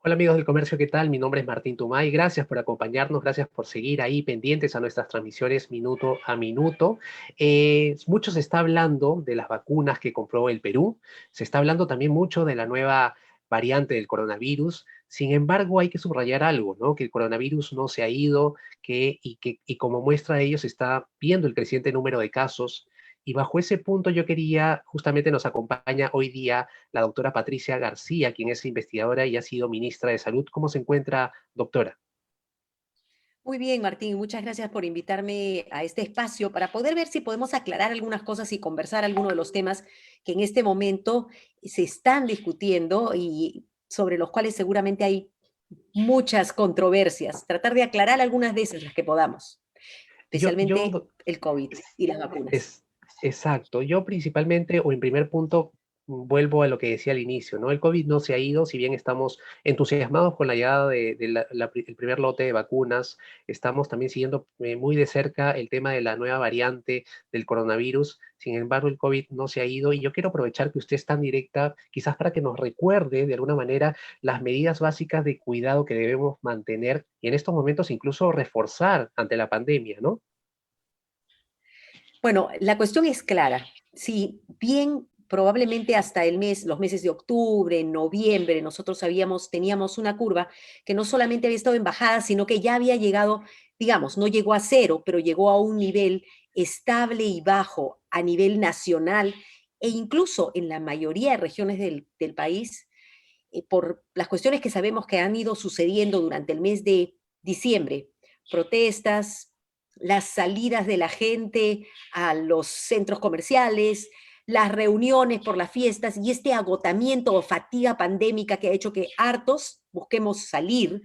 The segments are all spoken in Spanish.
Hola amigos del comercio, ¿qué tal? Mi nombre es Martín Tumay. Gracias por acompañarnos, gracias por seguir ahí pendientes a nuestras transmisiones minuto a minuto. Mucho se está hablando de las vacunas que compró el Perú, se está hablando también mucho de la nueva variante del coronavirus. Sin embargo, hay que subrayar algo, ¿no? Que el coronavirus no se ha ido, y como muestra de ello se está viendo el creciente número de casos. Y bajo ese punto yo quería, justamente nos acompaña hoy día la doctora Patricia García, quien es investigadora y ha sido ministra de Salud. ¿Cómo se encuentra, doctora? Muy bien, Martín, muchas gracias por invitarme a este espacio para poder ver si podemos aclarar algunas cosas y conversar algunos de los temas que en este momento se están discutiendo y sobre los cuales seguramente hay muchas controversias. Tratar de aclarar algunas de esas, las que podamos, Yo, especialmente el COVID y las vacunas. Es, exacto. Yo principalmente, o en primer punto, vuelvo a lo que decía al inicio, ¿no? El COVID no se ha ido, si bien estamos entusiasmados con la llegada el primer lote de vacunas, estamos también siguiendo muy de cerca el tema de la nueva variante del coronavirus. Sin embargo, el COVID no se ha ido y yo quiero aprovechar que usted es tan directa, quizás para que nos recuerde de alguna manera las medidas básicas de cuidado que debemos mantener y en estos momentos incluso reforzar ante la pandemia, ¿no? Bueno, la cuestión es clara. Si bien probablemente hasta los meses de octubre, noviembre, teníamos una curva que no solamente había estado en bajada, sino que ya había llegado, digamos, no llegó a cero, pero llegó a un nivel estable y bajo a nivel nacional e incluso en la mayoría de regiones del país, por las cuestiones que sabemos que han ido sucediendo durante el mes de diciembre, protestas, las salidas de la gente a los centros comerciales, las reuniones por las fiestas y este agotamiento o fatiga pandémica que ha hecho que hartos busquemos salir,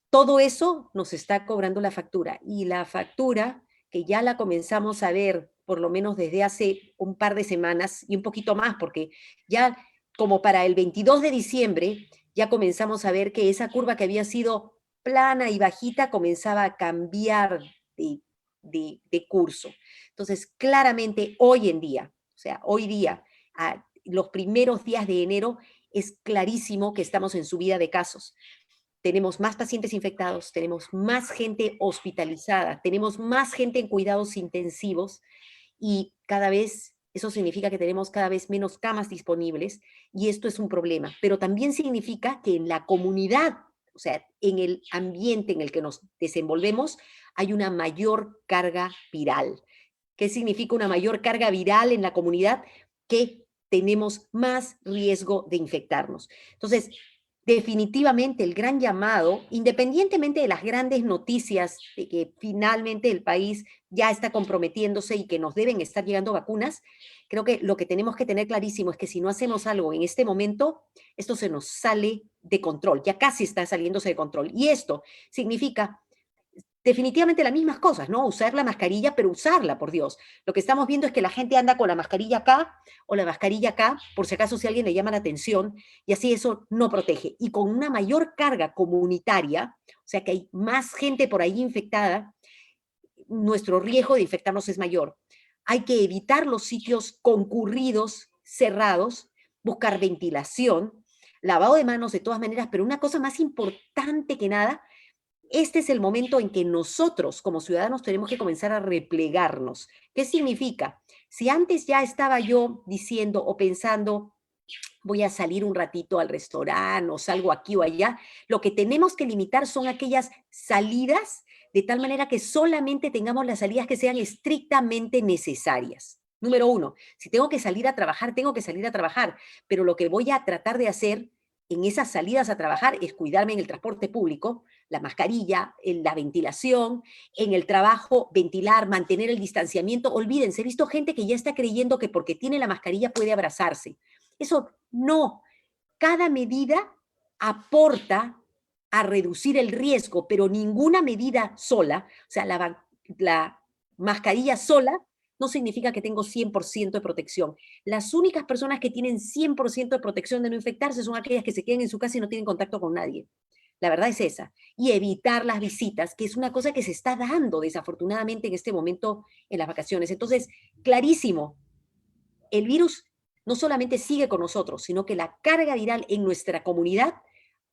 todo eso nos está cobrando la factura. Y la factura, que ya la comenzamos a ver por lo menos desde hace un par de semanas y un poquito más, porque ya como para el 22 de diciembre ya comenzamos a ver que esa curva que había sido plana y bajita comenzaba a cambiar de, de curso. Entonces, claramente hoy en día, o sea, hoy día, a los primeros días de enero, es clarísimo que estamos en subida de casos. Tenemos más pacientes infectados, tenemos más gente hospitalizada, tenemos más gente en cuidados intensivos y cada vez eso significa que tenemos cada vez menos camas disponibles y esto es un problema, pero también significa que en la comunidad, o sea, en el ambiente en el que nos desenvolvemos, hay una mayor carga viral. ¿Qué significa una mayor carga viral en la comunidad? Que tenemos más riesgo de infectarnos. Entonces, definitivamente el gran llamado, independientemente de las grandes noticias de que finalmente el país ya está comprometiéndose y que nos deben estar llegando vacunas, creo que lo que tenemos que tener clarísimo es que si no hacemos algo en este momento, esto se nos sale de control, ya casi está saliéndose de control. Y esto significa definitivamente las mismas cosas, ¿no? Usar la mascarilla, pero usarla, por Dios. Lo que estamos viendo es que la gente anda con la mascarilla acá o la mascarilla acá, por si acaso si alguien le llama la atención, y así eso no protege. Y con una mayor carga comunitaria, o sea que hay más gente por ahí infectada, nuestro riesgo de infectarnos es mayor. Hay que evitar los sitios concurridos, cerrados, buscar ventilación, lavado de manos de todas maneras, pero una cosa más importante que nada, este es el momento en que nosotros como ciudadanos tenemos que comenzar a replegarnos. ¿Qué significa? Si antes ya estaba yo diciendo o pensando, voy a salir un ratito al restaurante o salgo aquí o allá, lo que tenemos que limitar son aquellas salidas de tal manera que solamente tengamos las salidas que sean estrictamente necesarias. Número uno, si tengo que salir a trabajar, tengo que salir a trabajar, pero lo que voy a tratar de hacer en esas salidas a trabajar es cuidarme en el transporte público, la mascarilla, en la ventilación, en el trabajo, ventilar, mantener el distanciamiento. Olvídense, he visto gente que ya está creyendo que porque tiene la mascarilla puede abrazarse. Eso no. Cada medida aporta a reducir el riesgo, pero ninguna medida sola, o sea, la mascarilla sola no significa que tengo 100% de protección. Las únicas personas que tienen 100% de protección de no infectarse son aquellas que se quedan en su casa y no tienen contacto con nadie. La verdad es esa. Y evitar las visitas, que es una cosa que se está dando desafortunadamente en este momento en las vacaciones. Entonces, clarísimo, el virus no solamente sigue con nosotros, sino que la carga viral en nuestra comunidad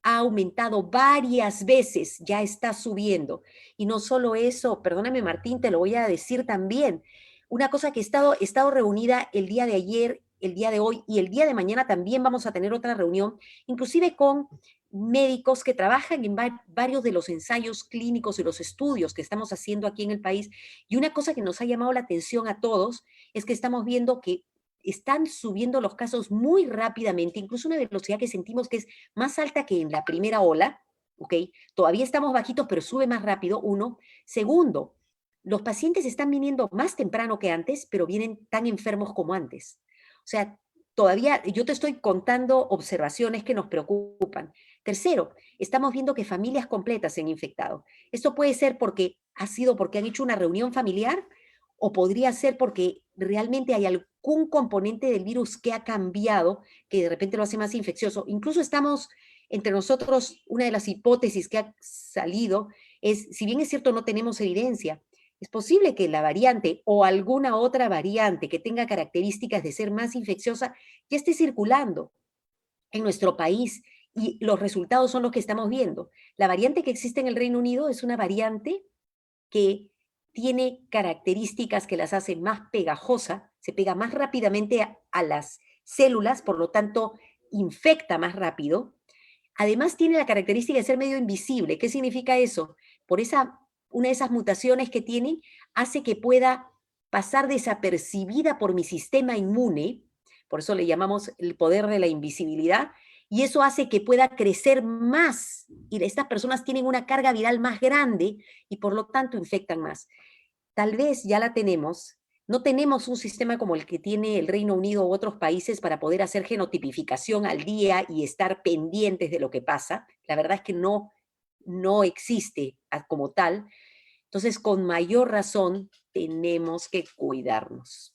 ha aumentado varias veces, ya está subiendo. Y no solo eso, perdóname Martín, te lo voy a decir también. Una cosa que he estado reunida el día de ayer, el día de hoy y el día de mañana también vamos a tener otra reunión, inclusive con médicos que trabajan en varios de los ensayos clínicos y los estudios que estamos haciendo aquí en el país. Y una cosa que nos ha llamado la atención a todos es que estamos viendo que están subiendo los casos muy rápidamente, incluso una velocidad que sentimos que es más alta que en la primera ola, ¿ok? Todavía estamos bajitos, pero sube más rápido, uno. Segundo, los pacientes están viniendo más temprano que antes, pero vienen tan enfermos como antes. O sea, todavía yo te estoy contando observaciones que nos preocupan. Tercero, estamos viendo que familias completas se han infectado. Esto puede ser porque ha sido porque han hecho una reunión familiar o podría ser porque realmente hay algún componente del virus que ha cambiado, que de repente lo hace más infeccioso. Incluso estamos entre nosotros, una de las hipótesis que ha salido es, si bien es cierto no tenemos evidencia, es posible que la variante o alguna otra variante que tenga características de ser más infecciosa ya esté circulando en nuestro país y los resultados son los que estamos viendo. La variante que existe en el Reino Unido es una variante que tiene características que las hacen más pegajosa, se pega más rápidamente a las células, por lo tanto infecta más rápido. Además tiene la característica de ser medio invisible. ¿Qué significa eso? Por una de esas mutaciones que tiene hace que pueda pasar desapercibida por mi sistema inmune, por eso le llamamos el poder de la invisibilidad, y eso hace que pueda crecer más, y estas personas tienen una carga viral más grande y por lo tanto infectan más. Tal vez ya la tenemos, no tenemos un sistema como el que tiene el Reino Unido u otros países para poder hacer genotipificación al día y estar pendientes de lo que pasa. La verdad es que no existe como tal. Entonces, con mayor razón, tenemos que cuidarnos.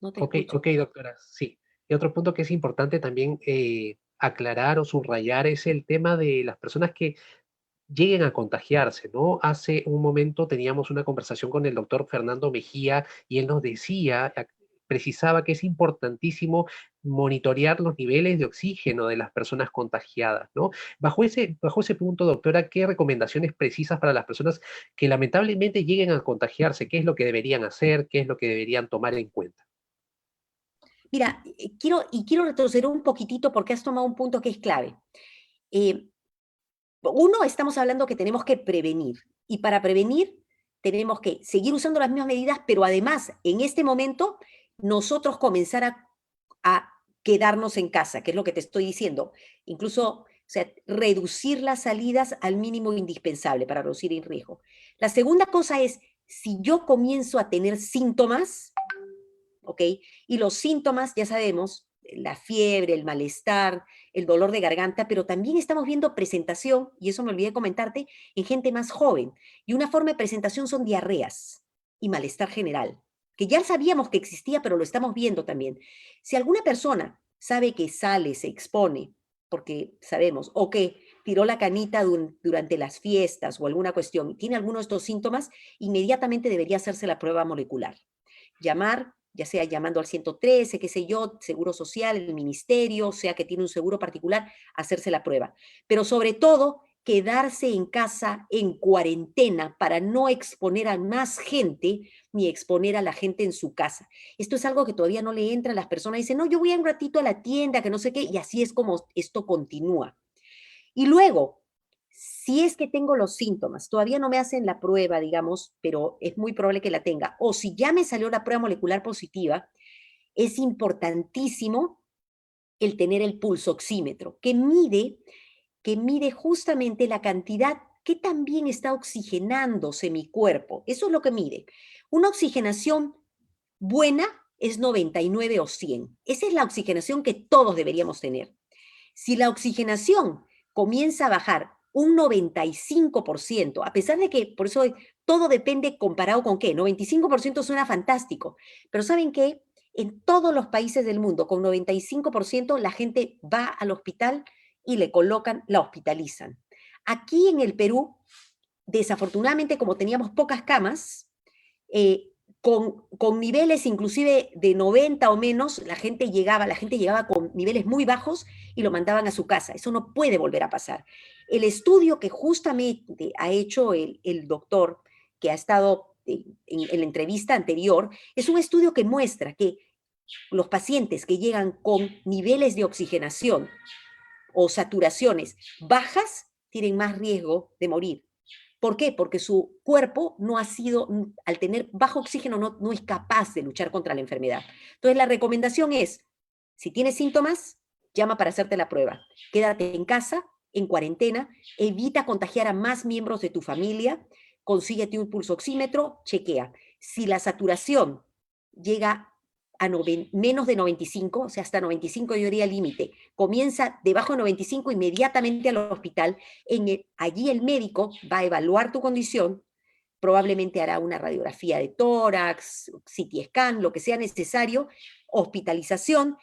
No te Ok, escucho. ok, doctora, sí. Y otro punto que es importante también aclarar o subrayar es el tema de las personas que lleguen a contagiarse, ¿no? Hace un momento teníamos una conversación con el doctor Fernando Mejía y él nos decía, precisaba que es importantísimo monitorear los niveles de oxígeno de las personas contagiadas, ¿no? Bajo ese punto, doctora, ¿qué recomendaciones precisas para las personas que lamentablemente lleguen a contagiarse? ¿Qué es lo que deberían hacer? ¿Qué es lo que deberían tomar en cuenta? Mira, quiero retroceder un poquitito porque has tomado un punto que es clave. Eh, Uno, estamos hablando que tenemos que prevenir. Y para prevenir, tenemos que seguir usando las mismas medidas, pero además, en este momento, nosotros comenzar a quedarnos en casa, que es lo que te estoy diciendo. Incluso, o sea, reducir las salidas al mínimo indispensable para reducir el riesgo. La segunda cosa es, si yo comienzo a tener síntomas, ¿ok? Y los síntomas, ya sabemos, la fiebre, el malestar, el dolor de garganta, pero también estamos viendo presentación, y eso me olvidé comentarte, en gente más joven. Y una forma de presentación son diarreas y malestar general, que ya sabíamos que existía, pero lo estamos viendo también. Si alguna persona sabe que sale, se expone, porque sabemos, o que tiró la canita durante las fiestas o alguna cuestión, y tiene alguno de estos síntomas, inmediatamente debería hacerse la prueba molecular. Llamar, ya sea llamando al 113, qué sé yo, Seguro Social, el ministerio, sea que tiene un seguro particular, hacerse la prueba. Pero sobre todo, quedarse en casa en cuarentena para no exponer a más gente ni exponer a la gente en su casa. Esto es algo que todavía no le entra a las personas. Dicen, no, yo voy un ratito a la tienda, que no sé qué, y así es como esto continúa. Y luego, si es que tengo los síntomas, todavía no me hacen la prueba, digamos, pero es muy probable que la tenga, o si ya me salió la prueba molecular positiva, es importantísimo el tener el pulso oxímetro, que mide justamente la cantidad que también está oxigenándose mi cuerpo. Eso es lo que mide. Una oxigenación buena es 99 o 100. Esa es la oxigenación que todos deberíamos tener. Si la oxigenación comienza a bajar un 95%, a pesar de que, por eso todo depende comparado con qué, 95% suena fantástico, pero ¿saben qué? En todos los países del mundo, con 95%, la gente va al hospital y le colocan, la hospitalizan. Aquí en el Perú, desafortunadamente, como teníamos pocas camas, con niveles inclusive de 90 o menos, la gente llegaba con niveles muy bajos y lo mandaban a su casa. Eso no puede volver a pasar. El estudio que justamente ha hecho el doctor, que ha estado en la entrevista anterior, es un estudio que muestra que los pacientes que llegan con niveles de oxigenación o saturaciones bajas tienen más riesgo de morir. ¿Por qué? Porque su cuerpo no ha sido, al tener bajo oxígeno, no es capaz de luchar contra la enfermedad. Entonces, la recomendación es, si tienes síntomas, llama para hacerte la prueba. Quédate en casa, en cuarentena, evita contagiar a más miembros de tu familia, consíguete un pulso oxímetro, chequea. Si la saturación llega a menos de 95, o sea, hasta 95 yo diría límite, comienza debajo de 95 inmediatamente al hospital, allí el médico va a evaluar tu condición, probablemente hará una radiografía de tórax, CT scan, lo que sea necesario, hospitalización,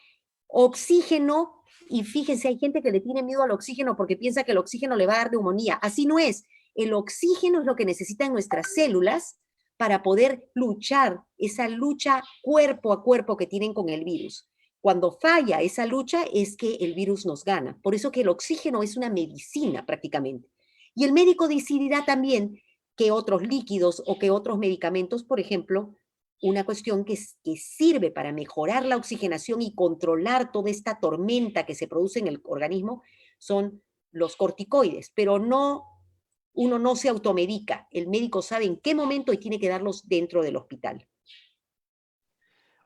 oxígeno, y fíjense, hay gente que le tiene miedo al oxígeno porque piensa que el oxígeno le va a dar neumonía. Así no es. El oxígeno es lo que necesitan nuestras células para poder luchar, esa lucha cuerpo a cuerpo que tienen con el virus. Cuando falla esa lucha es que el virus nos gana. Por eso que el oxígeno es una medicina prácticamente. Y el médico decidirá también qué otros líquidos o qué otros medicamentos, por ejemplo, una cuestión que sirve para mejorar la oxigenación y controlar toda esta tormenta que se produce en el organismo son los corticoides, pero uno no se automedica. El médico sabe en qué momento y tiene que darlos dentro del hospital.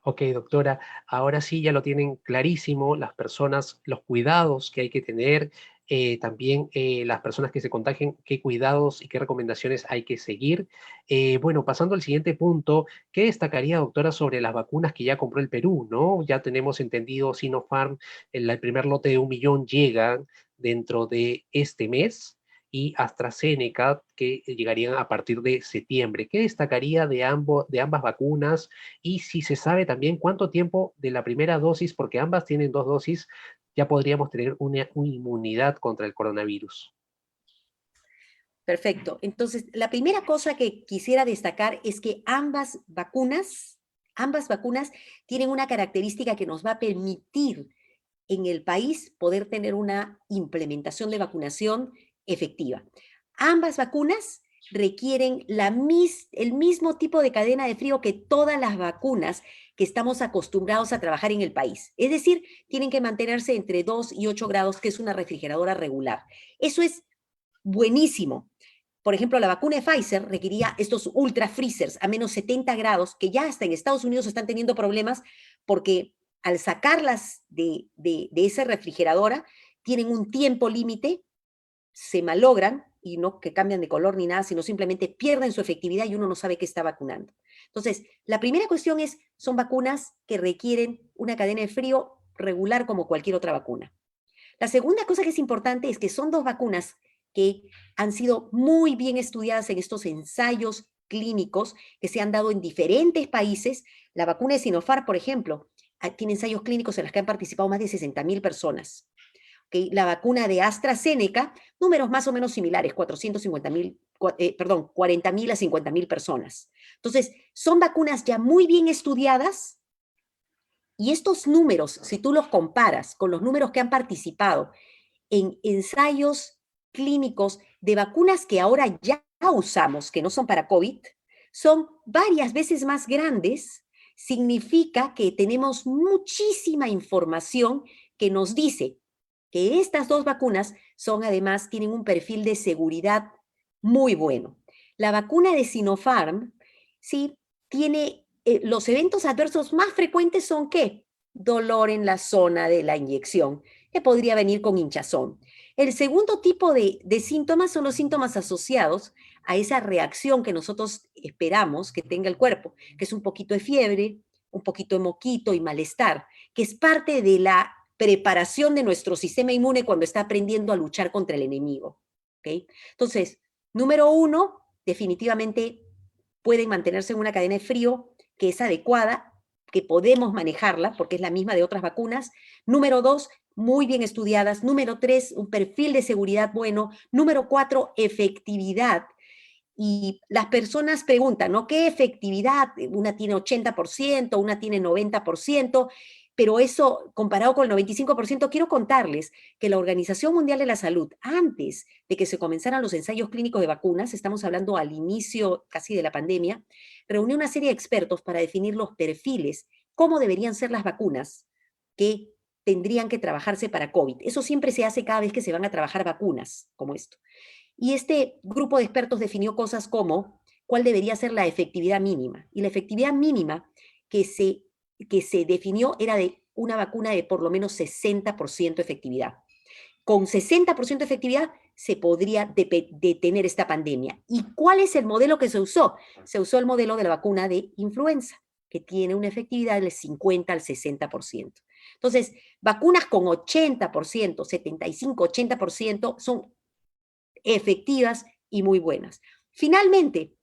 Ok, doctora, ahora sí ya lo tienen clarísimo, las personas, los cuidados que hay que tener, también las personas que se contagien, qué cuidados y qué recomendaciones hay que seguir. Bueno, pasando al siguiente punto, ¿qué destacaría, doctora, sobre las vacunas que ya compró el Perú, ¿no? Ya tenemos entendido, Sinopharm, el primer lote de 1 millón llega dentro de este mes y AstraZeneca, que llegarían a partir de septiembre. ¿Qué destacaría de ambas vacunas? Y si se sabe también cuánto tiempo de la primera dosis, porque ambas tienen 2 dosis, ya podríamos tener una inmunidad contra el coronavirus. Perfecto. Entonces, la primera cosa que quisiera destacar es que ambas vacunas tienen una característica que nos va a permitir en el país poder tener una implementación de vacunación efectiva. Ambas vacunas requieren el mismo tipo de cadena de frío que todas las vacunas que estamos acostumbrados a trabajar en el país. Es decir, tienen que mantenerse entre 2 y 8 grados, que es una refrigeradora regular. Eso es buenísimo. Por ejemplo, la vacuna de Pfizer requería estos ultra freezers a menos 70 grados, que ya hasta en Estados Unidos están teniendo problemas porque al sacarlas de esa refrigeradora tienen un tiempo límite, se malogran y no que cambian de color ni nada, sino simplemente pierden su efectividad y uno no sabe qué está vacunando. Entonces, la primera cuestión son vacunas que requieren una cadena de frío regular como cualquier otra vacuna. La segunda cosa que es importante es que son dos vacunas que han sido muy bien estudiadas en estos ensayos clínicos que se han dado en diferentes países. La vacuna de Sinopharm, por ejemplo, tiene ensayos clínicos en los que han participado más de 60.000 personas. ¿Okay? La vacuna de AstraZeneca, números más o menos similares, 40.000 a 50.000 personas. Entonces, son vacunas ya muy bien estudiadas y estos números, si tú los comparas con los números que han participado en ensayos clínicos de vacunas que ahora ya usamos, que no son para COVID, son varias veces más grandes, significa que tenemos muchísima información que nos dice que estas dos vacunas tienen un perfil de seguridad muy bueno. La vacuna de Sinopharm, sí, tiene los eventos adversos más frecuentes son ¿qué? Dolor en la zona de la inyección, que podría venir con hinchazón. El segundo tipo de síntomas son los síntomas asociados a esa reacción que nosotros esperamos que tenga el cuerpo, que es un poquito de fiebre, un poquito de moquito y malestar, que es parte de la preparación de nuestro sistema inmune cuando está aprendiendo a luchar contra el enemigo. ¿Okay? Entonces, número 1, definitivamente pueden mantenerse en una cadena de frío que es adecuada, que podemos manejarla porque es la misma de otras vacunas. Número 2, muy bien estudiadas. Número 3, un perfil de seguridad bueno. Número 4, efectividad. Y las personas preguntan, ¿no? ¿Qué efectividad? Una tiene 80%, una tiene 90%, pero eso, comparado con el 95%, quiero contarles que la Organización Mundial de la Salud, antes de que se comenzaran los ensayos clínicos de vacunas, estamos hablando al inicio casi de la pandemia, reunió una serie de expertos para definir los perfiles, cómo deberían ser las vacunas que tendrían que trabajarse para COVID. Eso siempre se hace cada vez que se van a trabajar vacunas como esto. Y este grupo de expertos definió cosas como cuál debería ser la efectividad mínima. Y la efectividad mínima que se definió era de una vacuna de por lo menos 60% efectividad. Con 60% de efectividad se podría detener esta pandemia. ¿Y cuál es el modelo que se usó? Se usó el modelo de la vacuna de influenza, que tiene una efectividad del 50 al 60%. Entonces, vacunas con 80%, 75, 80% son efectivas y muy buenas. Finalmente,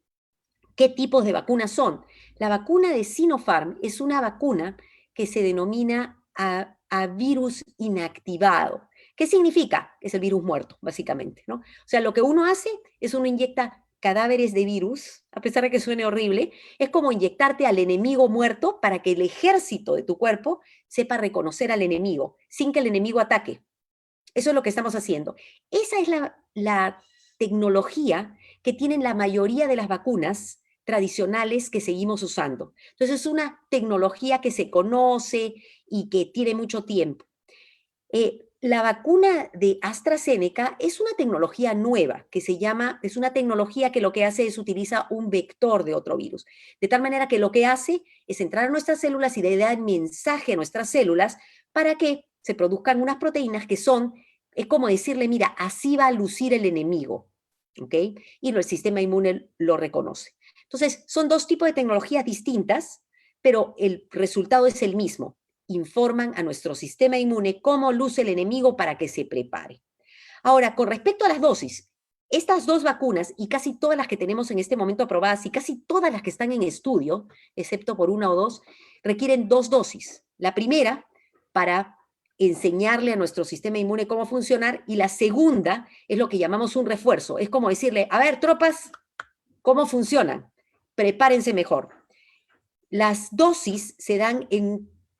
¿qué tipos de vacunas son? La vacuna de Sinopharm es una vacuna que se denomina a virus inactivado. ¿Qué significa? Es el virus muerto, básicamente, ¿no? O sea, lo que uno hace es uno inyecta cadáveres de virus, a pesar de que suene horrible, es como inyectarte al enemigo muerto para que el ejército de tu cuerpo sepa reconocer al enemigo, sin que el enemigo ataque. Eso es lo que estamos haciendo. Esa es la tecnología que tienen la mayoría de las vacunas tradicionales que seguimos usando. Entonces, es una tecnología que se conoce y que tiene mucho tiempo. La vacuna de AstraZeneca es una tecnología nueva que es una tecnología que lo que hace es utiliza un vector de otro virus. De tal manera que lo que hace es entrar a nuestras células y le da mensaje a nuestras células para que se produzcan unas proteínas que es como decirle, mira, así va a lucir el enemigo, ¿ok? Y el sistema inmune lo reconoce. Entonces, son dos tipos de tecnologías distintas, pero el resultado es el mismo. Informan a nuestro sistema inmune cómo luce el enemigo para que se prepare. Ahora, con respecto a las dosis, estas dos vacunas y casi todas las que tenemos en este momento aprobadas y casi todas las que están en estudio, excepto por una o dos, requieren dos dosis. La primera, para enseñarle a nuestro sistema inmune cómo funcionar, y la segunda es lo que llamamos un refuerzo. Es como decirle, a ver, tropas, ¿cómo funcionan? Prepárense mejor. Las dosis se dan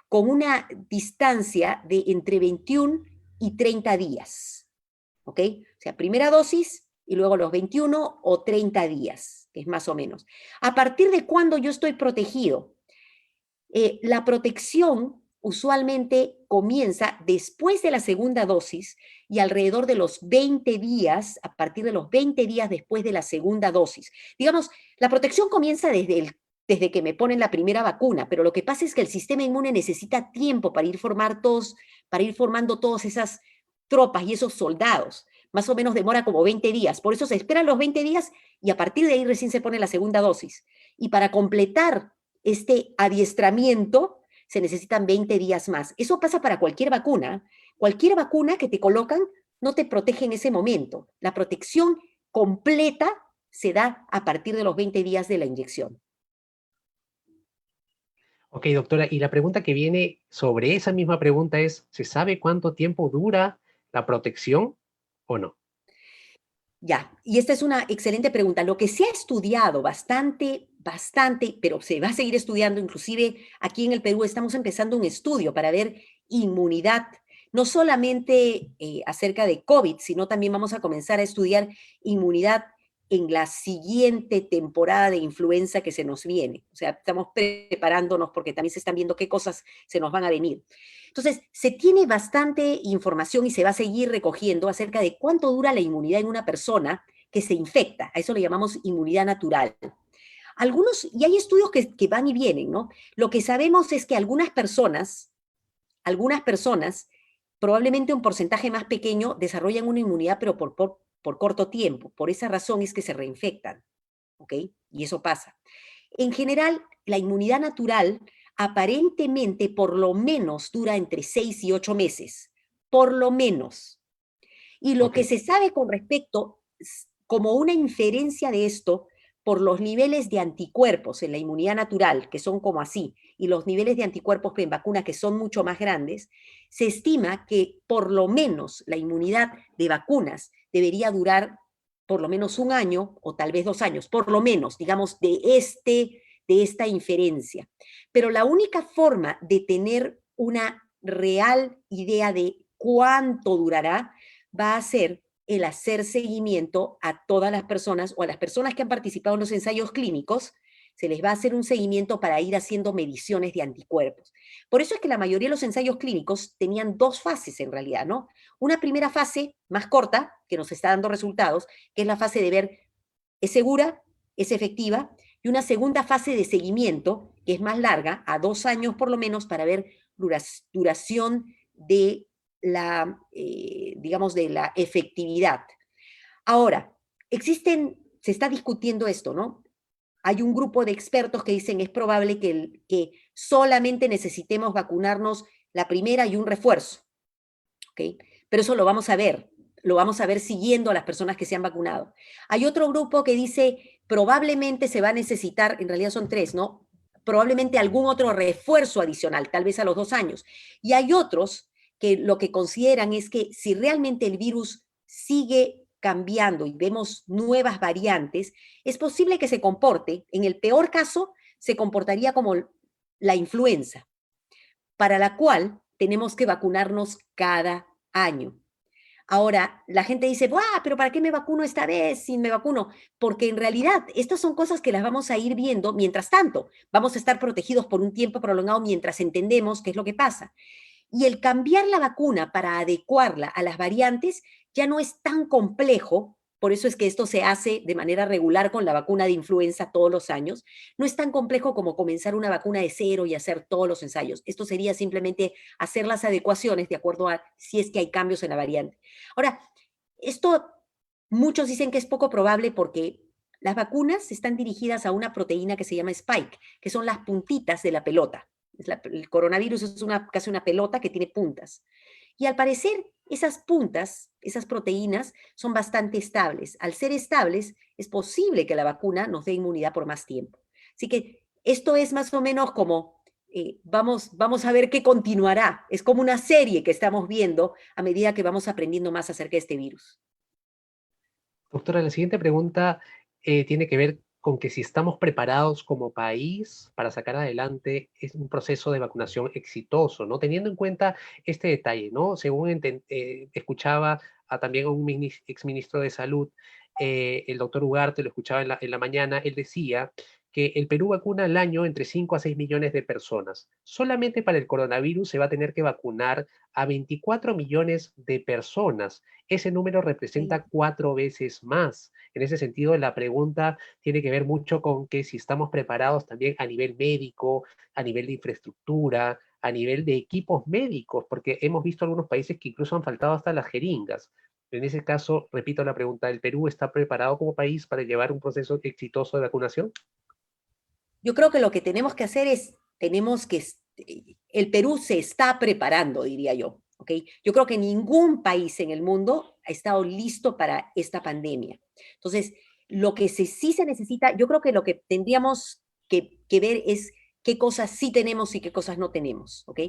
con una distancia de entre 21 y 30 días, ¿ok? O sea, primera dosis y luego los 21 o 30 días, que es más o menos. ¿A partir de cuándo yo estoy protegido? La protección usualmente comienza después de la segunda dosis y alrededor de los 20 días, a partir de los 20 días después de la segunda dosis. Digamos, la protección comienza desde que me ponen la primera vacuna, pero lo que pasa es que el sistema inmune necesita tiempo para ir formando todas esas tropas y esos soldados. Más o menos demora como 20 días. Por eso se esperan los 20 días y a partir de ahí recién se pone la segunda dosis. Y para completar este adiestramiento se necesitan 20 días más. Eso pasa para cualquier vacuna. Cualquier vacuna que te colocan no te protege en ese momento. La protección completa se da a partir de los 20 días de la inyección. Ok, doctora, y la pregunta que viene sobre esa misma pregunta es, ¿se sabe cuánto tiempo dura la protección o no? Ya, y esta es una excelente pregunta. Lo que se ha estudiado bastante, pero se va a seguir estudiando, inclusive aquí en el Perú estamos empezando un estudio para ver inmunidad, no solamente acerca de COVID, sino también vamos a comenzar a estudiar inmunidad en la siguiente temporada de influenza que se nos viene. O sea, estamos preparándonos porque también se están viendo qué cosas se nos van a venir. Entonces, se tiene bastante información y se va a seguir recogiendo acerca de cuánto dura la inmunidad en una persona que se infecta. A eso le llamamos inmunidad natural. Y hay estudios que van y vienen, ¿no? Lo que sabemos es que algunas personas, probablemente un porcentaje más pequeño, desarrollan una inmunidad, pero por corto tiempo. Por esa razón es que se reinfectan, ¿ok? Y eso pasa. En general, la inmunidad natural aparentemente por lo menos dura entre 6 y 8 meses, por lo menos. Y lo Ok. que se sabe con respecto, como una inferencia de esto, por los niveles de anticuerpos en la inmunidad natural, que son como así, y los niveles de anticuerpos en vacuna, que son mucho más grandes, se estima que por lo menos la inmunidad de vacunas debería durar por lo menos un año o tal vez 2 años, por lo menos, digamos, de esta inferencia. Pero la única forma de tener una real idea de cuánto durará va a ser el hacer seguimiento a todas las personas o a las personas que han participado en los ensayos clínicos, se les va a hacer un seguimiento para ir haciendo mediciones de anticuerpos. Por eso es que la mayoría de los ensayos clínicos tenían dos fases en realidad, ¿no? Una primera fase más corta, que nos está dando resultados, que es la fase de ver, ¿es segura? ¿Es efectiva? Y una segunda fase de seguimiento, que es más larga, a 2 años por lo menos, para ver duración de la, digamos, de la efectividad. Ahora, se está discutiendo esto, ¿no? Hay un grupo de expertos que dicen es probable que solamente necesitemos vacunarnos la primera y un refuerzo, ¿ok? Pero eso lo vamos a ver siguiendo a las personas que se han vacunado. Hay otro grupo que dice probablemente se va a necesitar, en realidad son tres, ¿no? Probablemente algún otro refuerzo adicional, tal vez a los 2 años. Y hay otros que lo que consideran es que si realmente el virus sigue cambiando y vemos nuevas variantes, es posible que se comporte, en el peor caso, se comportaría como la influenza, para la cual tenemos que vacunarnos cada año. Ahora, la gente dice, ¡buah! ¿Pero para qué me vacuno esta vez si me vacuno? Porque en realidad estas son cosas que las vamos a ir viendo mientras tanto. Vamos a estar protegidos por un tiempo prolongado mientras entendemos qué es lo que pasa. Y el cambiar la vacuna para adecuarla a las variantes ya no es tan complejo, por eso es que esto se hace de manera regular con la vacuna de influenza todos los años, no es tan complejo como comenzar una vacuna de cero y hacer todos los ensayos. Esto sería simplemente hacer las adecuaciones de acuerdo a si es que hay cambios en la variante. Ahora, esto muchos dicen que es poco probable porque las vacunas están dirigidas a una proteína que se llama spike, que son las puntitas de la pelota. El coronavirus es casi una pelota que tiene puntas. Y al parecer, esas puntas, esas proteínas, son bastante estables. Al ser estables, es posible que la vacuna nos dé inmunidad por más tiempo. Así que esto es más o menos como, vamos a ver qué continuará. Es como una serie que estamos viendo a medida que vamos aprendiendo más acerca de este virus. Doctora, la siguiente pregunta tiene que ver con que si estamos preparados como país para sacar adelante es un proceso de vacunación exitoso, ¿no? Teniendo en cuenta este detalle, ¿no? Según escuchaba también a un exministro de Salud, el doctor Ugarte, lo escuchaba en la mañana, él decía que el Perú vacuna al año entre 5 a 6 millones de personas. Solamente para el coronavirus se va a tener que vacunar a 24 millones de personas. Ese número Sí. representa 4 veces más. En ese sentido, la pregunta tiene que ver mucho con que si estamos preparados también a nivel médico, a nivel de infraestructura, a nivel de equipos médicos, porque hemos visto algunos países que incluso han faltado hasta las jeringas. En ese caso, repito la pregunta, ¿el Perú está preparado como país para llevar un proceso exitoso de vacunación? Yo creo que lo que tenemos que hacer es, el Perú se está preparando, diría yo, ¿ok? Yo creo que ningún país en el mundo ha estado listo para esta pandemia. Entonces, sí se necesita, yo creo que lo que tendríamos que ver es qué cosas sí tenemos y qué cosas no tenemos, ¿ok?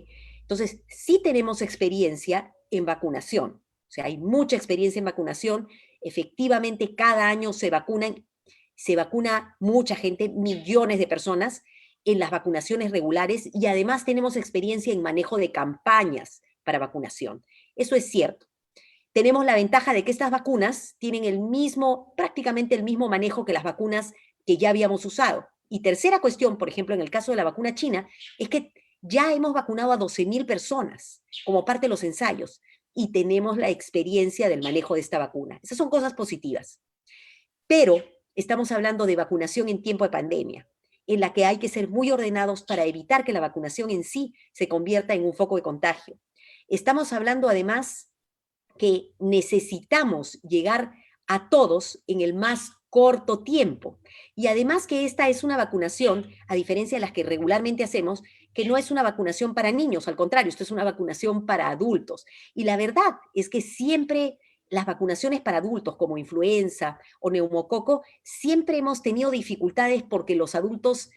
Entonces, sí tenemos experiencia en vacunación, o sea, hay mucha experiencia en vacunación, efectivamente cada año se vacuna mucha gente, millones de personas en las vacunaciones regulares y además tenemos experiencia en manejo de campañas para vacunación. Eso es cierto. Tenemos la ventaja de que estas vacunas tienen prácticamente el mismo manejo que las vacunas que ya habíamos usado. Y tercera cuestión, por ejemplo, en el caso de la vacuna china, es que ya hemos vacunado a 12,000 personas como parte de los ensayos y tenemos la experiencia del manejo de esta vacuna. Esas son cosas positivas. Pero estamos hablando de vacunación en tiempo de pandemia, en la que hay que ser muy ordenados para evitar que la vacunación en sí se convierta en un foco de contagio. Estamos hablando además que necesitamos llegar a todos en el más corto tiempo. Y además que esta es una vacunación, a diferencia de las que regularmente hacemos, que no es una vacunación para niños, al contrario, esto es una vacunación para adultos. Y la verdad es que siempre las vacunaciones para adultos como influenza o neumococo, siempre hemos tenido dificultades porque los adultos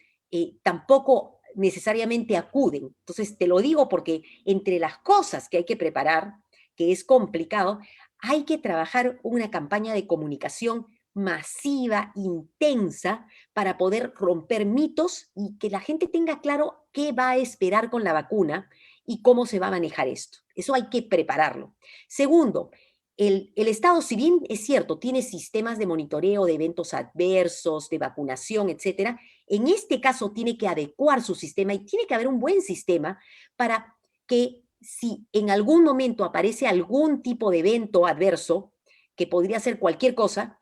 tampoco necesariamente acuden. Entonces, te lo digo porque entre las cosas que hay que preparar, que es complicado, hay que trabajar una campaña de comunicación masiva, intensa, para poder romper mitos y que la gente tenga claro qué va a esperar con la vacuna y cómo se va a manejar esto. Eso hay que prepararlo. Segundo, el Estado, si bien es cierto, tiene sistemas de monitoreo de eventos adversos, de vacunación, etcétera, en este caso tiene que adecuar su sistema y tiene que haber un buen sistema para que si en algún momento aparece algún tipo de evento adverso, que podría ser cualquier cosa,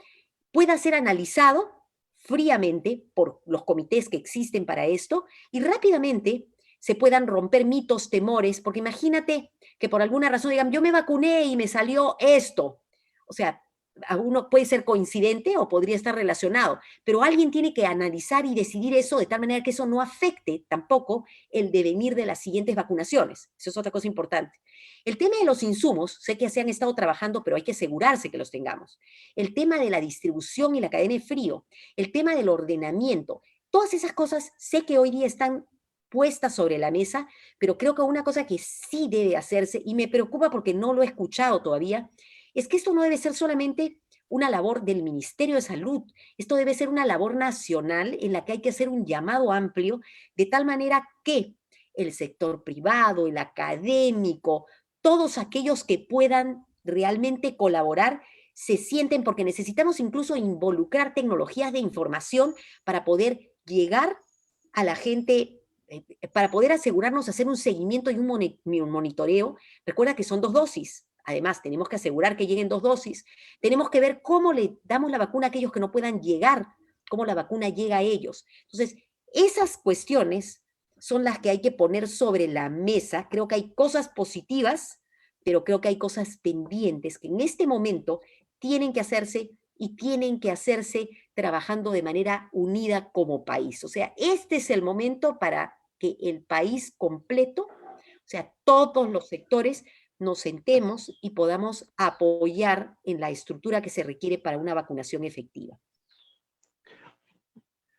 pueda ser analizado fríamente por los comités que existen para esto y rápidamente se puedan romper mitos, temores, porque imagínate que por alguna razón digan, yo me vacuné y me salió esto. O sea, a uno puede ser coincidente o podría estar relacionado, pero alguien tiene que analizar y decidir eso de tal manera que eso no afecte tampoco el devenir de las siguientes vacunaciones. Eso es otra cosa importante. El tema de los insumos, sé que se han estado trabajando, pero hay que asegurarse que los tengamos. El tema de la distribución y la cadena de frío, el tema del ordenamiento, todas esas cosas sé que hoy día están puestas sobre la mesa, pero creo que una cosa que sí debe hacerse, y me preocupa porque no lo he escuchado todavía, es que esto no debe ser solamente una labor del Ministerio de Salud, esto debe ser una labor nacional en la que hay que hacer un llamado amplio, de tal manera que el sector privado, el académico, todos aquellos que puedan realmente colaborar, se sienten, porque necesitamos incluso involucrar tecnologías de información para poder llegar a la gente, para poder asegurarnos hacer un seguimiento y un monitoreo. Recuerda que son 2 dosis. Además, tenemos que asegurar que lleguen 2 dosis. Tenemos que ver cómo le damos la vacuna a aquellos que no puedan llegar, cómo la vacuna llega a ellos. Entonces, esas cuestiones son las que hay que poner sobre la mesa. Creo que hay cosas positivas, pero creo que hay cosas pendientes que en este momento tienen que hacerse y tienen que hacerse trabajando de manera unida como país. O sea, este es el momento para que el país completo, o sea, todos los sectores, nos sentemos y podamos apoyar en la estructura que se requiere para una vacunación efectiva.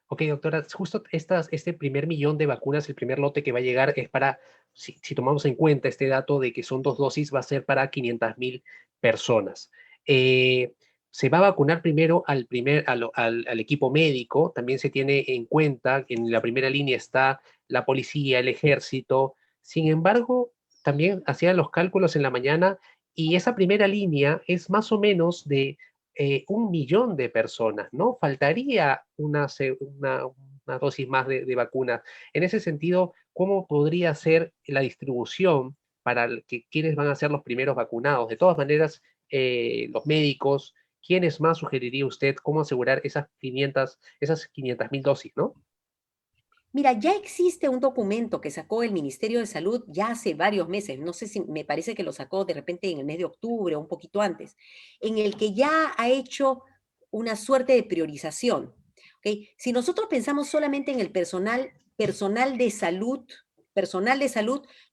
Ok, doctora, justo este primer millón de vacunas, el primer lote que va a llegar es para, si tomamos en cuenta este dato de que son 2 dosis, va a ser para 500.000 personas. Eh, Se va a vacunar primero al equipo médico, también se tiene en cuenta que en la primera línea está la policía, el ejército. Sin embargo, también hacían los cálculos en la mañana y esa primera línea es más o menos de 1 millón de personas, ¿no? Faltaría una dosis más de vacunas. En ese sentido, ¿cómo podría ser la distribución para quienes van a ser los primeros vacunados? De todas maneras, los médicos, ¿quiénes más sugeriría usted cómo asegurar esas 500.000 dosis, ¿no? Mira, ya existe un documento que sacó el Ministerio de Salud ya hace varios meses, no sé si me parece que lo sacó de repente en el mes de octubre o un poquito antes, en el que ya ha hecho una suerte de priorización. ¿Ok? Si nosotros pensamos solamente en el personal de salud,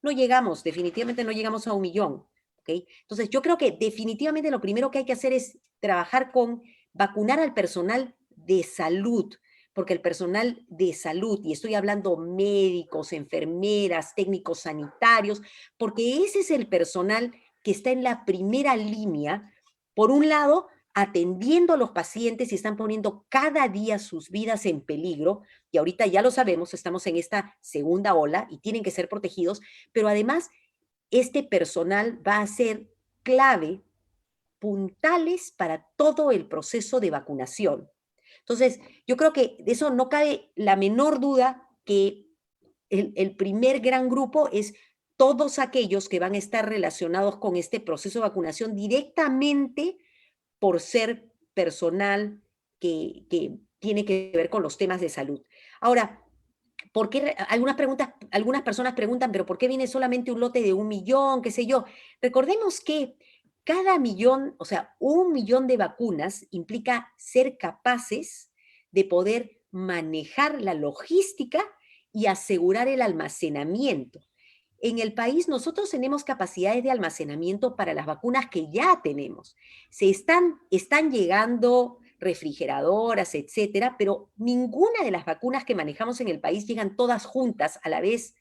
no llegamos, definitivamente no llegamos a 1 millón. ¿Ok? Entonces, yo creo que definitivamente lo primero que hay que hacer es trabajar con vacunar al personal de salud, porque el personal de salud, y estoy hablando médicos, enfermeras, técnicos sanitarios, porque ese es el personal que está en la primera línea, por un lado, atendiendo a los pacientes y están poniendo cada día sus vidas en peligro, y ahorita ya lo sabemos, estamos en esta segunda ola y tienen que ser protegidos, pero además este personal va a ser clave, puntales para todo el proceso de vacunación. Entonces, yo creo que de eso no cabe la menor duda que el primer gran grupo es todos aquellos que van a estar relacionados con este proceso de vacunación directamente por ser personal que tiene que ver con los temas de salud. Ahora, ¿por qué algunas personas preguntan, pero ¿por qué viene solamente un lote de 1 millón, qué sé yo? Recordemos que cada millón, o sea, 1 millón de vacunas implica ser capaces de poder manejar la logística y asegurar el almacenamiento. En el país nosotros tenemos capacidades de almacenamiento para las vacunas que ya tenemos. Están llegando refrigeradoras, etcétera, pero ninguna de las vacunas que manejamos en el país llegan todas juntas a la vez,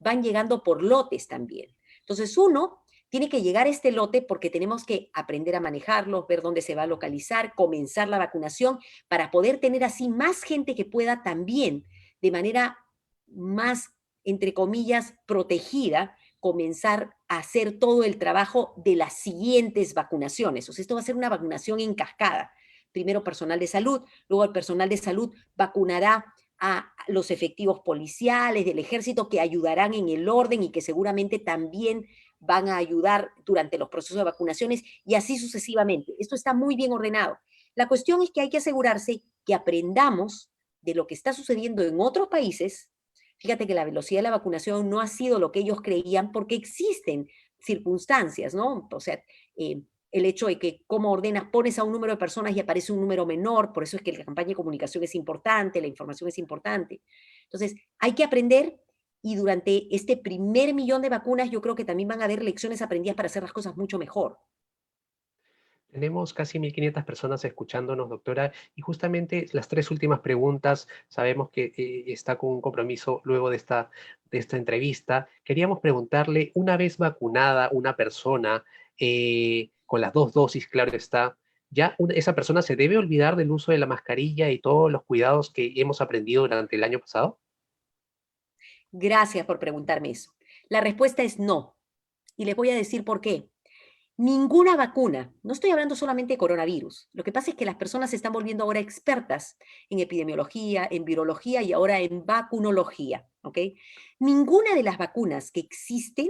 van llegando por lotes también. Entonces, uno tiene que llegar este lote porque tenemos que aprender a manejarlo, ver dónde se va a localizar, comenzar la vacunación para poder tener así más gente que pueda también, de manera más, entre comillas, protegida, comenzar a hacer todo el trabajo de las siguientes vacunaciones. O sea, esto va a ser una vacunación en cascada. Primero personal de salud, luego el personal de salud vacunará a los efectivos policiales, del ejército, que ayudarán en el orden y que seguramente también van a ayudar durante los procesos de vacunaciones y así sucesivamente. Esto está muy bien ordenado. La cuestión es que hay que asegurarse que aprendamos de lo que está sucediendo en otros países. Fíjate que la velocidad de la vacunación no ha sido lo que ellos creían porque existen circunstancias, ¿no? O sea, el hecho de que cómo ordenas, pones a un número de personas y aparece un número menor, por eso es que la campaña de comunicación es importante, la información es importante. Entonces, hay que aprender y durante este primer millón de vacunas yo creo que también van a haber lecciones aprendidas para hacer las cosas mucho mejor. Tenemos casi 1.500 personas escuchándonos, doctora, y justamente las tres últimas preguntas, sabemos que está con un compromiso luego de esta entrevista. Queríamos preguntarle, una vez vacunada una persona con las dos dosis, claro está, ¿ya esa persona se debe olvidar del uso de la mascarilla y todos los cuidados que hemos aprendido durante el año pasado? Gracias por preguntarme eso. La respuesta es no. Y les voy a decir por qué. Ninguna vacuna, no estoy hablando solamente de coronavirus, lo que pasa es que las personas se están volviendo ahora expertas en epidemiología, en virología y ahora en vacunología, ¿ok? Ninguna de las vacunas que existen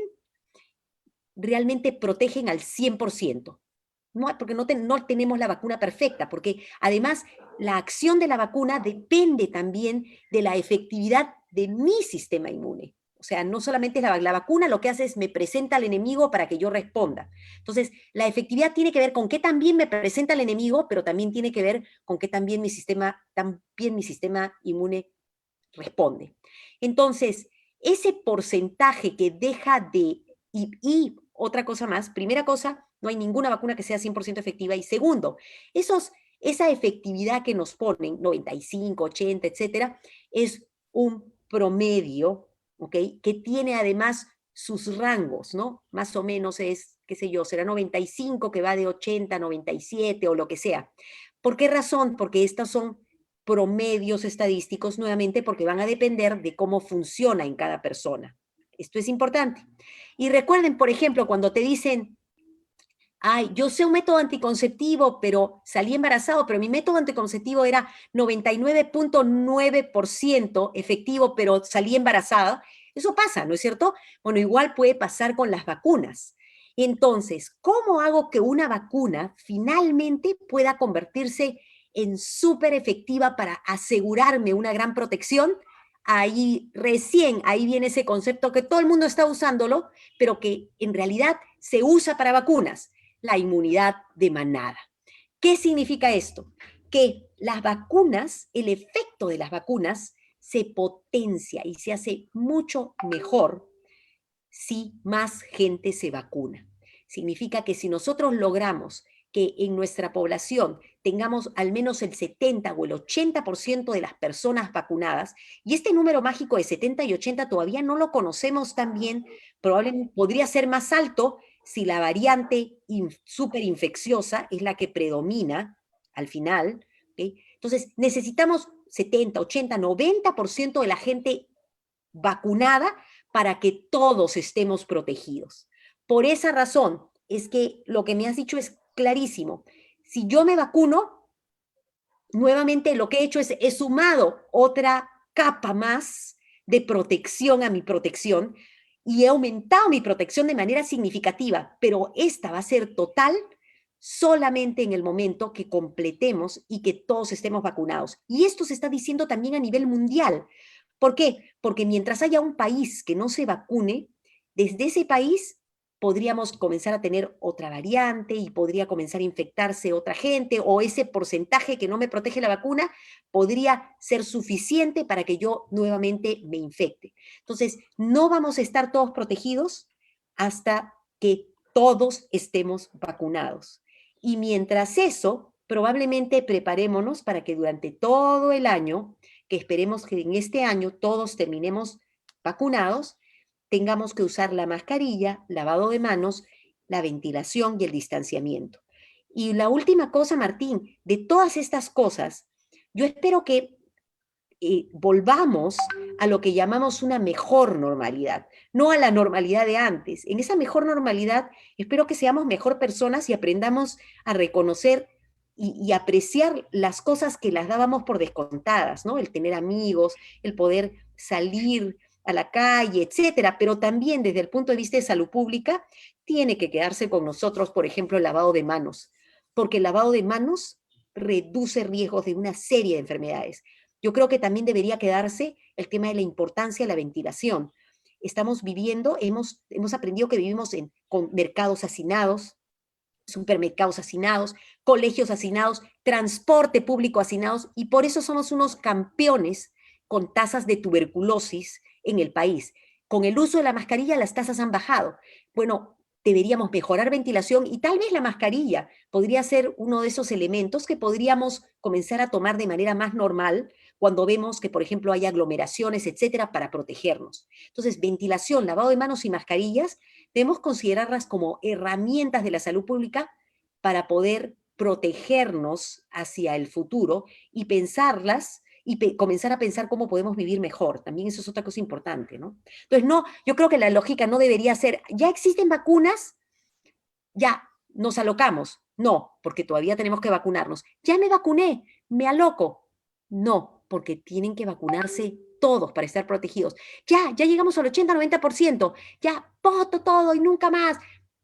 realmente protegen al 100%. No, porque no tenemos la vacuna perfecta, porque además la acción de la vacuna depende también de la efectividad de mi sistema inmune. O sea, no solamente es la vacuna, lo que hace es me presenta al enemigo para que yo responda. Entonces, la efectividad tiene que ver con qué también me presenta el enemigo, pero también tiene que ver con qué también mi sistema inmune responde. Entonces, ese porcentaje que deja de, y otra cosa más, primera cosa, no hay ninguna vacuna que sea 100% efectiva, y segundo, esa efectividad que nos ponen, 95, 80, etcétera, es un promedio, ¿ok? Que tiene además sus rangos, ¿no? Más o menos es, qué sé yo, será 95 que va de 80 a 97 o lo que sea. ¿Por qué razón? Porque estas son promedios estadísticos nuevamente porque van a depender de cómo funciona en cada persona. Esto es importante. Y recuerden, por ejemplo, cuando te dicen, ay, yo sé un método anticonceptivo, pero salí embarazado, pero mi método anticonceptivo era 99.9% efectivo, pero salí embarazada. Eso pasa, ¿no es cierto? Bueno, igual puede pasar con las vacunas. Entonces, ¿cómo hago que una vacuna finalmente pueda convertirse en súper efectiva para asegurarme una gran protección? Ahí viene ese concepto que todo el mundo está usándolo, pero que en realidad se usa para vacunas, la inmunidad de manada. ¿Qué significa esto? Que las vacunas, el efecto de las vacunas se potencia y se hace mucho mejor si más gente se vacuna. Significa que si nosotros logramos que en nuestra población tengamos al menos el 70 o el 80% de las personas vacunadas, y este número mágico de 70 y 80 todavía no lo conocemos tan bien, probablemente podría ser más alto si la variante superinfecciosa es la que predomina al final. ¿Okay? Entonces, necesitamos 70, 80, 90% de la gente vacunada para que todos estemos protegidos. Por esa razón es que lo que me has dicho es clarísimo. Si yo me vacuno, nuevamente lo que he hecho es he sumado otra capa más de protección a mi protección y he aumentado mi protección de manera significativa, pero esta va a ser total solamente en el momento que completemos y que todos estemos vacunados. Y esto se está diciendo también a nivel mundial. ¿Por qué? Porque mientras haya un país que no se vacune, desde ese país podríamos comenzar a tener otra variante y podría comenzar a infectarse otra gente, o ese porcentaje que no me protege la vacuna podría ser suficiente para que yo nuevamente me infecte. Entonces, no vamos a estar todos protegidos hasta que todos estemos vacunados. Y mientras eso, probablemente preparémonos para que durante todo el año, que esperemos que en este año todos terminemos vacunados, tengamos que usar la mascarilla, lavado de manos la ventilación y el distanciamiento. Y la última cosa, Martín, de todas estas cosas, yo espero que volvamos a lo que llamamos una mejor normalidad, no a la normalidad de antes. En esa mejor normalidad, espero que seamos mejor personas y aprendamos a reconocer y apreciar las cosas que las dábamos por descontadas, ¿no? El tener amigos, el poder salir a la calle, etcétera, pero también desde el punto de vista de salud pública, tiene que quedarse con nosotros, por ejemplo, el lavado de manos, porque el lavado de manos reduce riesgos de una serie de enfermedades. Yo creo que también debería quedarse el tema de la importancia de la ventilación. Estamos viviendo, hemos aprendido que vivimos con mercados hacinados, supermercados hacinados, colegios hacinados, transporte público hacinados, y por eso somos unos campeones con tasas de tuberculosis en el país. Con el uso de la mascarilla las tasas han bajado. Bueno, deberíamos mejorar ventilación y tal vez la mascarilla podría ser uno de esos elementos que podríamos comenzar a tomar de manera más normal cuando vemos que, por ejemplo, hay aglomeraciones, etcétera, para protegernos. Entonces, ventilación, lavado de manos y mascarillas debemos considerarlas como herramientas de la salud pública para poder protegernos hacia el futuro y pensarlas y comenzar a pensar cómo podemos vivir mejor. También eso es otra cosa importante, ¿no? Entonces, no, yo creo que la lógica no debería ser, ya existen vacunas, ya nos alocamos. No, porque todavía tenemos que vacunarnos. Ya me vacuné, me aloco. No, porque tienen que vacunarse todos para estar protegidos. Ya llegamos al 80-90%, ya voto todo y nunca más.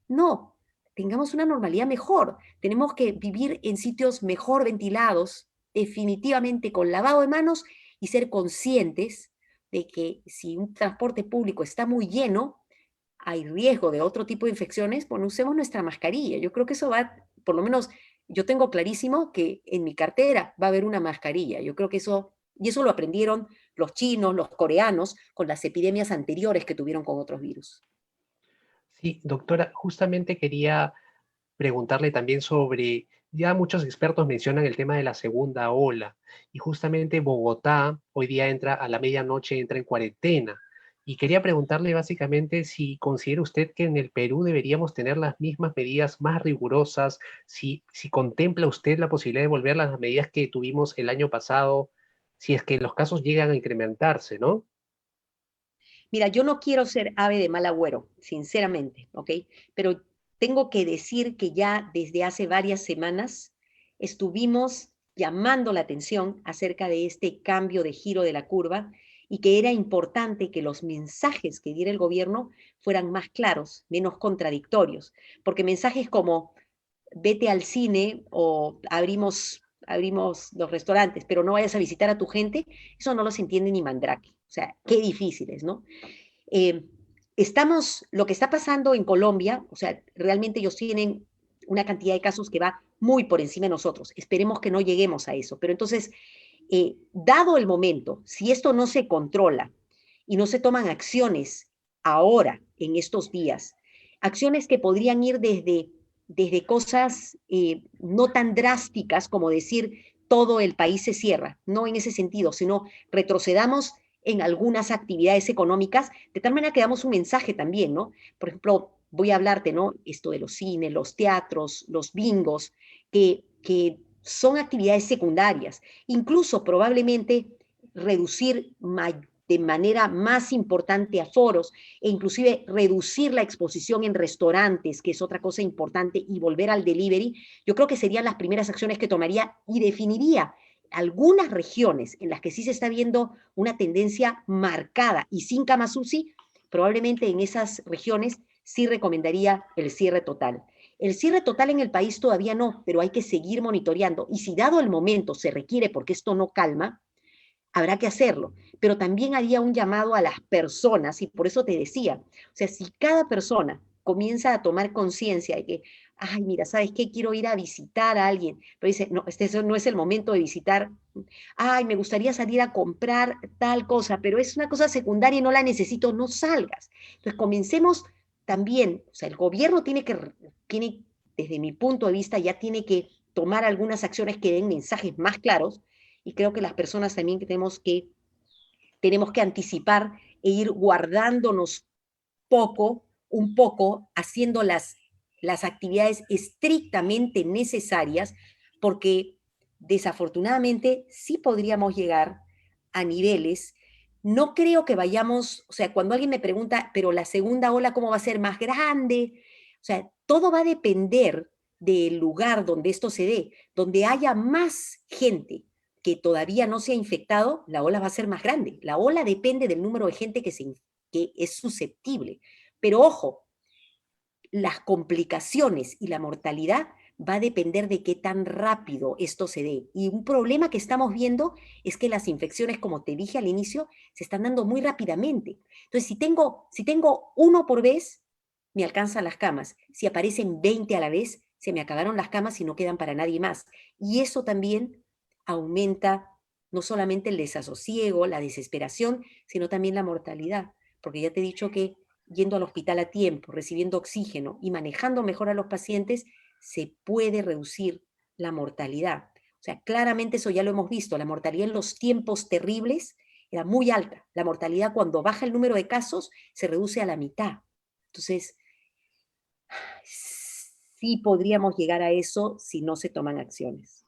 No, tengamos una normalidad mejor. Tenemos que vivir en sitios mejor ventilados, definitivamente con lavado de manos y ser conscientes de que si un transporte público está muy lleno, hay riesgo de otro tipo de infecciones, bueno, usemos nuestra mascarilla. Yo creo que eso va, por lo menos yo tengo clarísimo que en mi cartera va a haber una mascarilla. Yo creo que eso, y eso lo aprendieron los chinos, los coreanos, con las epidemias anteriores que tuvieron con otros virus. Sí, doctora, justamente quería preguntarle también sobre, ya muchos expertos mencionan el tema de la segunda ola y justamente Bogotá hoy día entra a la medianoche, entra en cuarentena. Y quería preguntarle básicamente si considera usted que en el Perú deberíamos tener las mismas medidas más rigurosas, si contempla usted la posibilidad de volver a las medidas que tuvimos el año pasado, si es que los casos llegan a incrementarse, ¿no? Mira, yo no quiero ser ave de mal agüero, sinceramente, ¿ok? Pero tengo que decir que ya desde hace varias semanas estuvimos llamando la atención acerca de este cambio de giro de la curva y que era importante que los mensajes que diera el gobierno fueran más claros, menos contradictorios, porque mensajes como vete al cine o abrimos los restaurantes, pero no vayas a visitar a tu gente, eso no los entiende ni Mandrake. O sea, qué difíciles, ¿no? Eh, lo que está pasando en Colombia, o sea, realmente ellos tienen una cantidad de casos que va muy por encima de nosotros. Esperemos que no lleguemos a eso. Pero entonces, dado el momento, si esto no se controla y no se toman acciones ahora, en estos días, acciones que podrían ir desde cosas no tan drásticas como decir todo el país se cierra, no en ese sentido, sino retrocedamos en algunas actividades económicas, de tal manera que damos un mensaje también, ¿no? Por ejemplo, voy a hablarte, ¿no? Esto de los cines, los teatros, los bingos, que son actividades secundarias, incluso probablemente reducir de manera más importante aforos e inclusive reducir la exposición en restaurantes, que es otra cosa importante, y volver al delivery, yo creo que serían las primeras acciones que tomaría y definiría algunas regiones en las que sí se está viendo una tendencia marcada y sin camas UCI, probablemente en esas regiones sí recomendaría el cierre total. El cierre total en el país todavía no, pero hay que seguir monitoreando. Y si dado el momento se requiere, porque esto no calma, habrá que hacerlo. Pero también haría un llamado a las personas, y por eso te decía, o sea, si cada persona comienza a tomar conciencia de que, ay, mira, ¿sabes qué? Quiero ir a visitar a alguien, pero dice, no, este no es el momento de visitar, ay, me gustaría salir a comprar tal cosa, pero es una cosa secundaria y no la necesito, no salgas. Entonces, comencemos también, o sea, el gobierno tiene, desde mi punto de vista, ya tiene que tomar algunas acciones que den mensajes más claros, y creo que las personas también que tenemos que anticipar e ir guardándonos un poco, haciendo las las actividades estrictamente necesarias, porque desafortunadamente sí podríamos llegar a niveles. No creo que vayamos, o sea, cuando alguien me pregunta, pero la segunda ola, ¿cómo va a ser más grande? O sea, todo va a depender del lugar donde esto se dé, donde haya más gente que todavía no se ha infectado, la ola va a ser más grande. La ola depende del número de gente que es susceptible. Pero ojo, las complicaciones y la mortalidad va a depender de qué tan rápido esto se dé. Y un problema que estamos viendo es que las infecciones, como te dije al inicio, se están dando muy rápidamente. Entonces, si tengo uno por vez, me alcanzan las camas. Si aparecen 20 a la vez, se me acabaron las camas y no quedan para nadie más. Y eso también aumenta no solamente el desasosiego, la desesperación, sino también la mortalidad. Porque ya te he dicho que yendo al hospital a tiempo, recibiendo oxígeno y manejando mejor a los pacientes, se puede reducir la mortalidad. O sea, claramente eso ya lo hemos visto. La mortalidad en los tiempos terribles era muy alta. La mortalidad cuando baja el número de casos se reduce a la mitad. Entonces, sí podríamos llegar a eso si no se toman acciones.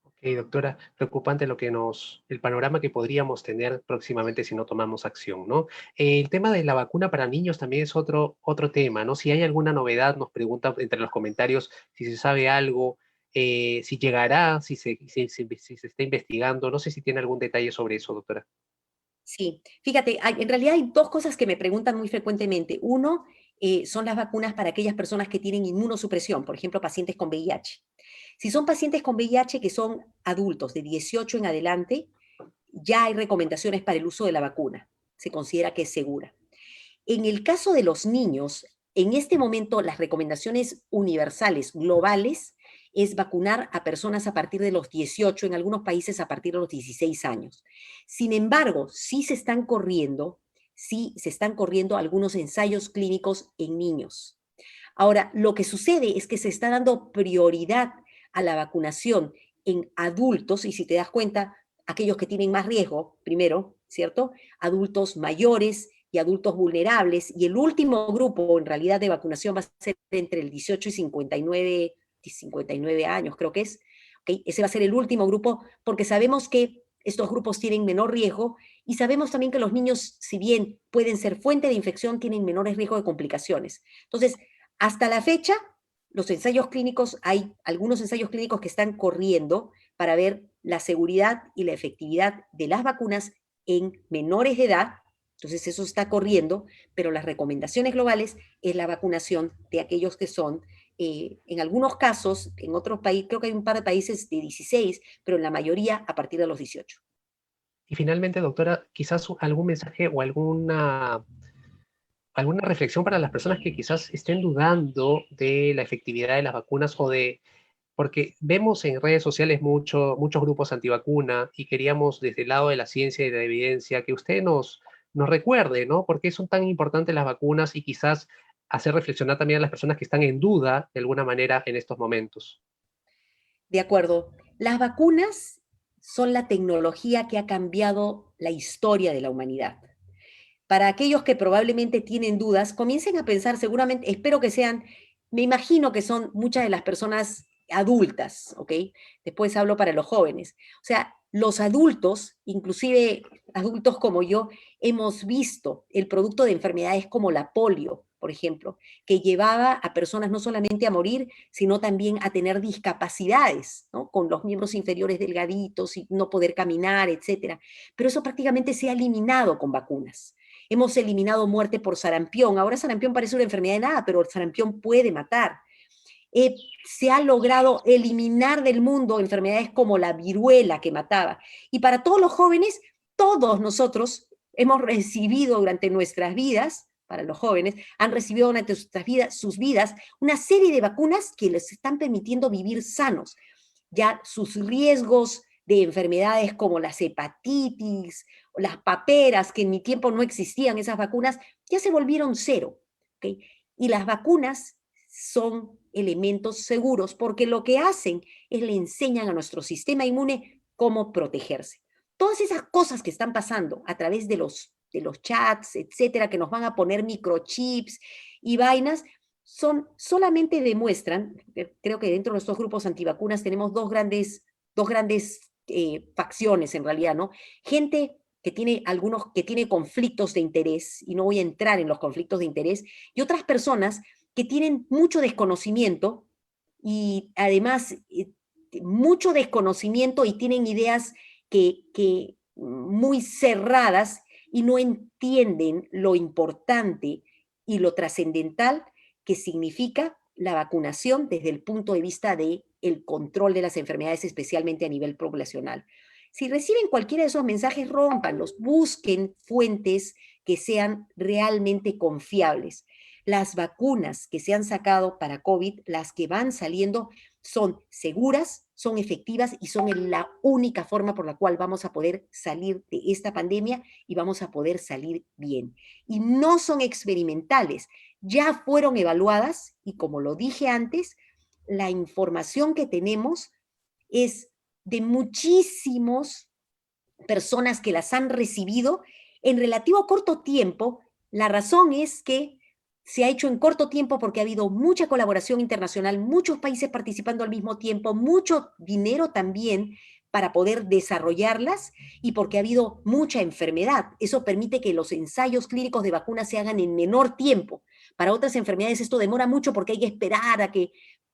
Ok, doctora, preocupante el panorama que podríamos tener próximamente si no tomamos acción, ¿no? El tema de la vacuna para niños también es otro tema, ¿no? Si hay alguna novedad, nos preguntan entre los comentarios si se sabe algo, si llegará, si se está investigando. No sé si tiene algún detalle sobre eso, doctora. Sí, fíjate, en realidad hay dos cosas que me preguntan muy frecuentemente. Uno, son las vacunas para aquellas personas que tienen inmunosupresión, por ejemplo, pacientes con VIH. Si son pacientes con VIH que son adultos de 18 en adelante, ya hay recomendaciones para el uso de la vacuna. Se considera que es segura. En el caso de los niños, en este momento las recomendaciones universales, globales, es vacunar a personas a partir de los 18, en algunos países a partir de los 16 años. Sin embargo, sí se están corriendo algunos ensayos clínicos en niños. Ahora, lo que sucede es que se está dando prioridad a la vacunación en adultos, y si te das cuenta, aquellos que tienen más riesgo, primero, ¿cierto? Adultos mayores y adultos vulnerables, y el último grupo en realidad de vacunación va a ser entre el 18 y 59 años, creo que es. ¿Okay? Ese va a ser el último grupo porque sabemos que estos grupos tienen menor riesgo y sabemos también que los niños, si bien pueden ser fuente de infección, tienen menores riesgos de complicaciones. Entonces, hasta la fecha, los ensayos clínicos, hay algunos ensayos clínicos que están corriendo para ver la seguridad y la efectividad de las vacunas en menores de edad. Entonces eso está corriendo, pero las recomendaciones globales es la vacunación de aquellos que son, en algunos casos, en otros países, creo que hay un par de países de 16, pero en la mayoría a partir de los 18. Y finalmente, doctora, quizás algún mensaje o alguna reflexión para las personas que quizás estén dudando de la efectividad de las vacunas porque vemos en redes sociales muchos grupos antivacuna y queríamos desde el lado de la ciencia y de la evidencia que usted nos recuerde, ¿no? ¿Por qué son tan importantes las vacunas y quizás hacer reflexionar también a las personas que están en duda de alguna manera en estos momentos? De acuerdo. Las vacunas son la tecnología que ha cambiado la historia de la humanidad. Para aquellos que probablemente tienen dudas, comiencen a pensar, seguramente, espero que sean, me imagino que son muchas de las personas adultas, ¿ok? Después hablo para los jóvenes. O sea, los adultos, inclusive adultos como yo, hemos visto el producto de enfermedades como la polio, por ejemplo, que llevaba a personas no solamente a morir, sino también a tener discapacidades, ¿no? Con los miembros inferiores delgaditos y no poder caminar, etcétera. Pero eso prácticamente se ha eliminado con vacunas. Hemos eliminado muerte por sarampión. Ahora sarampión parece una enfermedad de nada, pero el sarampión puede matar. Se ha logrado eliminar del mundo enfermedades como la viruela que mataba. Y para todos los jóvenes, todos nosotros hemos recibido durante nuestras vidas, para los jóvenes, han recibido durante sus vidas una serie de vacunas que les están permitiendo vivir sanos. Ya sus riesgos de enfermedades como las hepatitis, o las paperas, que en mi tiempo no existían esas vacunas, ya se volvieron cero. ¿Okay? Y las vacunas son elementos seguros porque lo que hacen es le enseñan a nuestro sistema inmune cómo protegerse. Todas esas cosas que están pasando a través de los chats, etcétera, que nos van a poner microchips y vainas, solamente demuestran, creo que dentro de nuestros grupos antivacunas tenemos dos grandes facciones en realidad, ¿no? Gente que tiene conflictos de interés, y no voy a entrar en los conflictos de interés, y otras personas que tienen mucho desconocimiento y además mucho desconocimiento y tienen ideas que muy cerradas y no entienden lo importante y lo trascendental que significa la vacunación desde el punto de vista del control de las enfermedades, especialmente a nivel poblacional. Si reciben cualquiera de esos mensajes, rómpanlos, busquen fuentes que sean realmente confiables. Las vacunas que se han sacado para COVID, las que van saliendo, son seguras, son efectivas y son la única forma por la cual vamos a poder salir de esta pandemia y vamos a poder salir bien. Y no son experimentales, ya fueron evaluadas y como lo dije antes, la información que tenemos es de muchísimas personas que las han recibido en relativo corto tiempo. La razón es que se ha hecho en corto tiempo porque ha habido mucha colaboración internacional, muchos países participando al mismo tiempo, mucho dinero también para poder desarrollarlas y porque ha habido mucha enfermedad. Eso permite que los ensayos clínicos de vacunas se hagan en menor tiempo. Para otras enfermedades esto demora mucho porque hay que esperar a que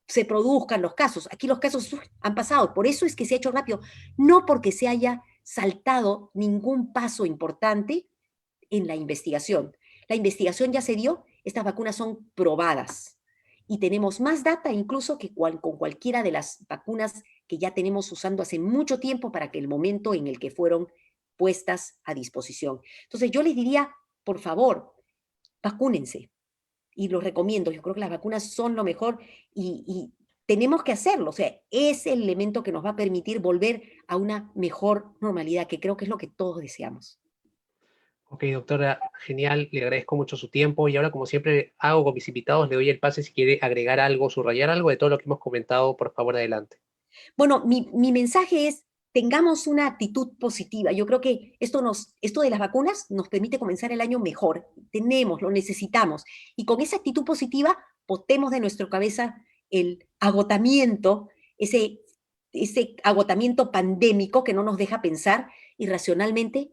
se produzcan los casos. Aquí los casos han pasado, por eso es que se ha hecho rápido, no porque se haya saltado ningún paso importante en la investigación. La investigación ya se dio, estas vacunas son probadas y tenemos más data incluso que con cualquiera de las vacunas que ya tenemos usando hace mucho tiempo para que el momento en el que fueron puestas a disposición. Entonces yo les diría, por favor, vacúnense y los recomiendo. Yo creo que las vacunas son lo mejor y tenemos que hacerlo. O sea, es el elemento que nos va a permitir volver a una mejor normalidad, que creo que es lo que todos deseamos. Ok, doctora, genial, le agradezco mucho su tiempo y ahora, como siempre hago con mis invitados, le doy el pase si quiere agregar algo, subrayar algo de todo lo que hemos comentado, por favor, adelante. Bueno, mi mensaje es, tengamos una actitud positiva. Yo creo que esto de las vacunas nos permite comenzar el año mejor. Tenemos, lo necesitamos. Y con esa actitud positiva, botemos de nuestra cabeza el agotamiento, ese agotamiento pandémico que no nos deja pensar y racionalmente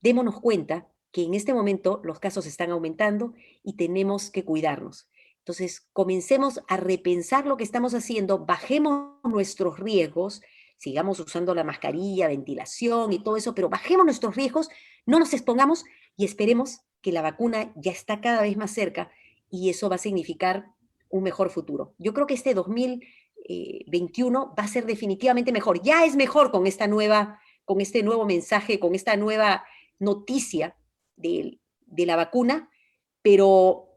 démonos cuenta que en este momento los casos están aumentando y tenemos que cuidarnos. Entonces, comencemos a repensar lo que estamos haciendo, bajemos nuestros riesgos, sigamos usando la mascarilla, ventilación y todo eso, pero bajemos nuestros riesgos, no nos expongamos y esperemos que la vacuna ya está cada vez más cerca y eso va a significar un mejor futuro. Yo creo que este 2021 va a ser definitivamente mejor. Ya es mejor con este nuevo mensaje, con esta nueva noticia de la vacuna, pero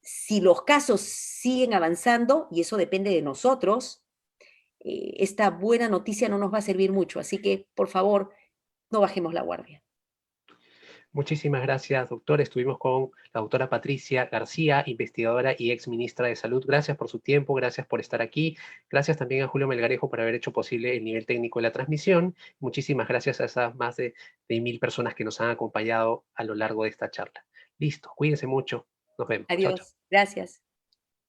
si los casos siguen avanzando, y eso depende de nosotros, esta buena noticia no nos va a servir mucho. Así que, por favor, no bajemos la guardia. Muchísimas gracias, doctor. Estuvimos con la doctora Patricia García, investigadora y ex ministra de Salud. Gracias por su tiempo, gracias por estar aquí. Gracias también a Julio Melgarejo por haber hecho posible el nivel técnico de la transmisión. Muchísimas gracias a esas más de 1000 personas que nos han acompañado a lo largo de esta charla. Listo, cuídense mucho. Nos vemos. Chao, chao. Adiós. Gracias.